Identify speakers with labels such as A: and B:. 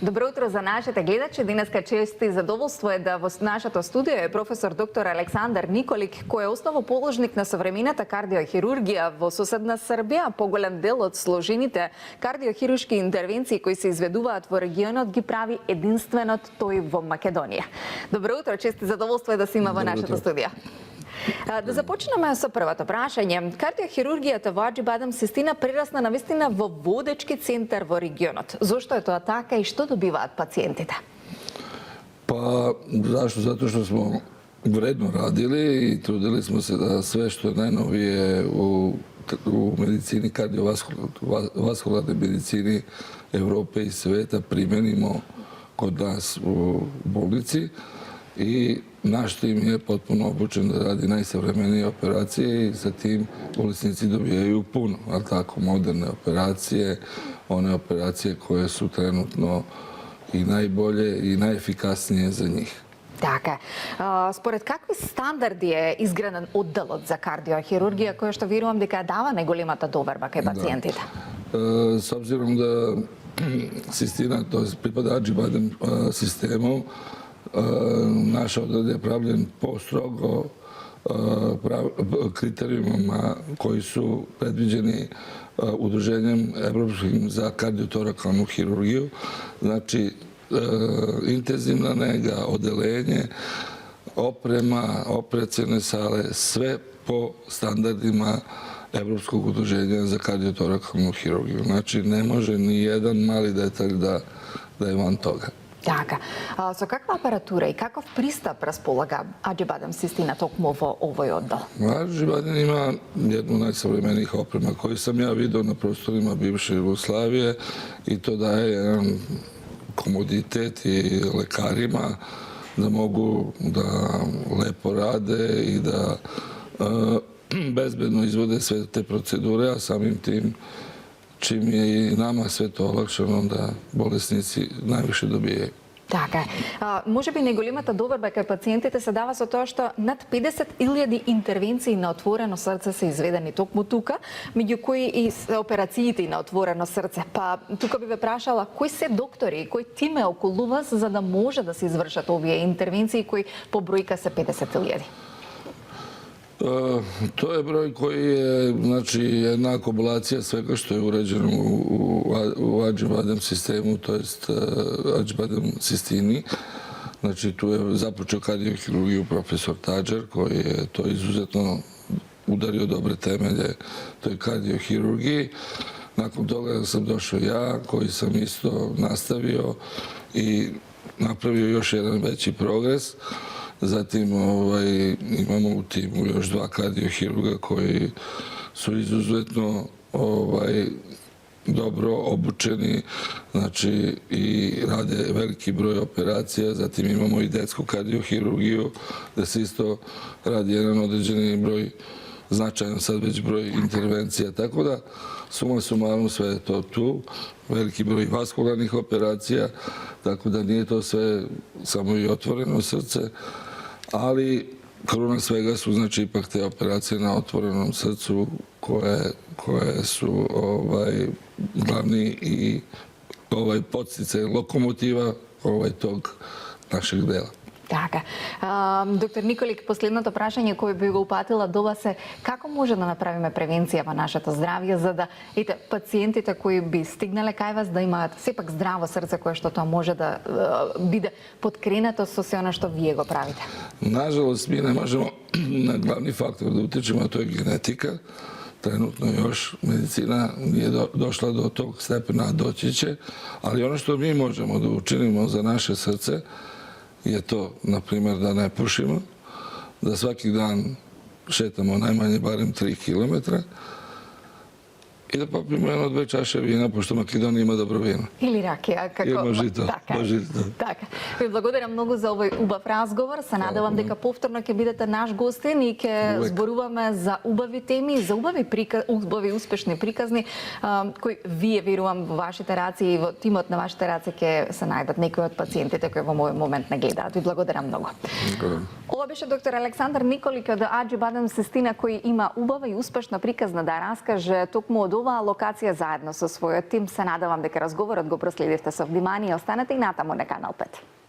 A: Добро утро за нашите гледачи. Денеска чест и задоволство е да во нашето студио е професор доктор Александар Николик, кој е основоположник на современата кардиохирургија во соседна Србија. Поголем дел од сложените кардиохируршки интервенции кои се изведуваат во регионот ги прави единственот тој во Македонија. Добро утро, чест и задоволство е да се има во нашето студио. Да започнеме со првото прашање. Кардиохирургијата во Аџибадем Систина прерасна навистина во водечки центар во регионот. Зошто е тоа така и што добиваат пациентите?
B: Па, зашто? Затоа што смо вредно радили и трудили смо се да све што е најновие у медицини, кардиоваскуларни медицини Европе и света применимо код нас у болници. И наш тим е потpuno обучен да ради најсовременije операции и за тим болесници добијају пуно, ал тако, модерне операције, one операције кои су тренутно и најболje и најефикасније за njih.
A: Така. Според какви стандарди е изграден одделот за кардиохирургија, која што верувам дека дава најголемата доверба кај пациентите?
B: С обзиром да Систина, т.е. припада Аџибадем систему, naš odred je pravljen po strogo kriterijumima koji su predviđeni Udruženjem Evropskim za kardiotorakalnu hirurgiju. Znači, intenzivna nega, odelenje, oprema, operacione sale, sve po standardima Evropskog udruženja za kardiotorakalnu hirurgiju. Znači, ne može ni jedan mali detalj da je van toga.
A: Така. Со каква апаратура и каков пристап располага Аџибадем Систина токму во овој оддел?
B: Аџибадем има jednu od najsavremenijih oprema koju sam ja vidio na prostorima bivše Jugoslavije i to daje jedan komoditet i lekarima da mogu da lepo rade i da bezbedno izvode sve te procedure, a samim tim čim je i nama sve to olakšano da bolesnici najviše dobijaju.
A: Така. Може би најголемата доверба кај пациентите се дава со тоа што над 50.000 интервенции на отворено срце се изведени токму тука, меѓу кои и операциите на отворено срце. Па тука би ве прашала кои се доктори, кој тим е околу вас за да може да се извршат овие интервенции кои по бројка се 50.000?
B: To je broj koji je, znači, jedna akumulacija svega što je urađeno u Ađibadem sistemu, to jest Ađibadem Sistini. Znači, tu je započeo kardiohirurgiju profesor Tadžer, koji je to izuzetno udario dobre temelje toj kardiohirurgiji. Nakon toga sam došao ja, koji sam isto nastavio i napravio još jedan veći progres. Zatim imamo u timu još dva kardiohirurga koji su izuzetno dobro obučeni, znači i rade veliki broj operacija. Zatim imamo i detsku kardiohirurgiju gde se isto radi jedan određeni broj, značajan sad već broj intervencija. Tako da, suma sumarum, sve je to tu. Veliki broj vaskularnih operacija, tako da nije to sve samo i otvoreno srce, ali kruna svega su, znači, ipak te operacije na otvorenom srcu koje su glavni i podsticaj lokomotiva tog našeg dela.
A: Така. Доктор Николик, последното прашање кое би го упатила до вас е како може да направиме превенција во нашето здравје за да пациентите кои би стигнале кај вас да имаат сепак здраво срце кое што тоа може да биде подкренато со се она што вие го правите?
B: Нажалост, ми не можемо на главни фактор да утичаме, а тоа е генетика. Trenutno još medicina nije došla do tog stepena, a doći će, ali ono što mi možemo da učinimo za naše srce je to, na primjer, da ne pušimo, da svaki dan šetamo najmanje barem 3 kilometra i da popijemo jedno 2 čaše vina, pošto Македонија има добро вино.
A: Или ракија, како...
B: И може и тоа.
A: Така. Ви благодарам многу за овој убав разговор. Се надевам дека повторно ќе бидете наш гостин и ќе зборуваме за убави теми, за убави успешни приказни, кои вие, верувам, во вашите раци и во тимот на вашите раци ќе се најдат некои од пациентите кои во мој момент не гледаат. Ви благодарам многу. Ова беше доктор Александар Николик од Аџибадем Систина, кој има убава и успешна приказна да раскаже токму од оваа локација заедно со својот тим. Се надевам дека разговорот го проследивте со внимание. Останете и натаму на Канал 5.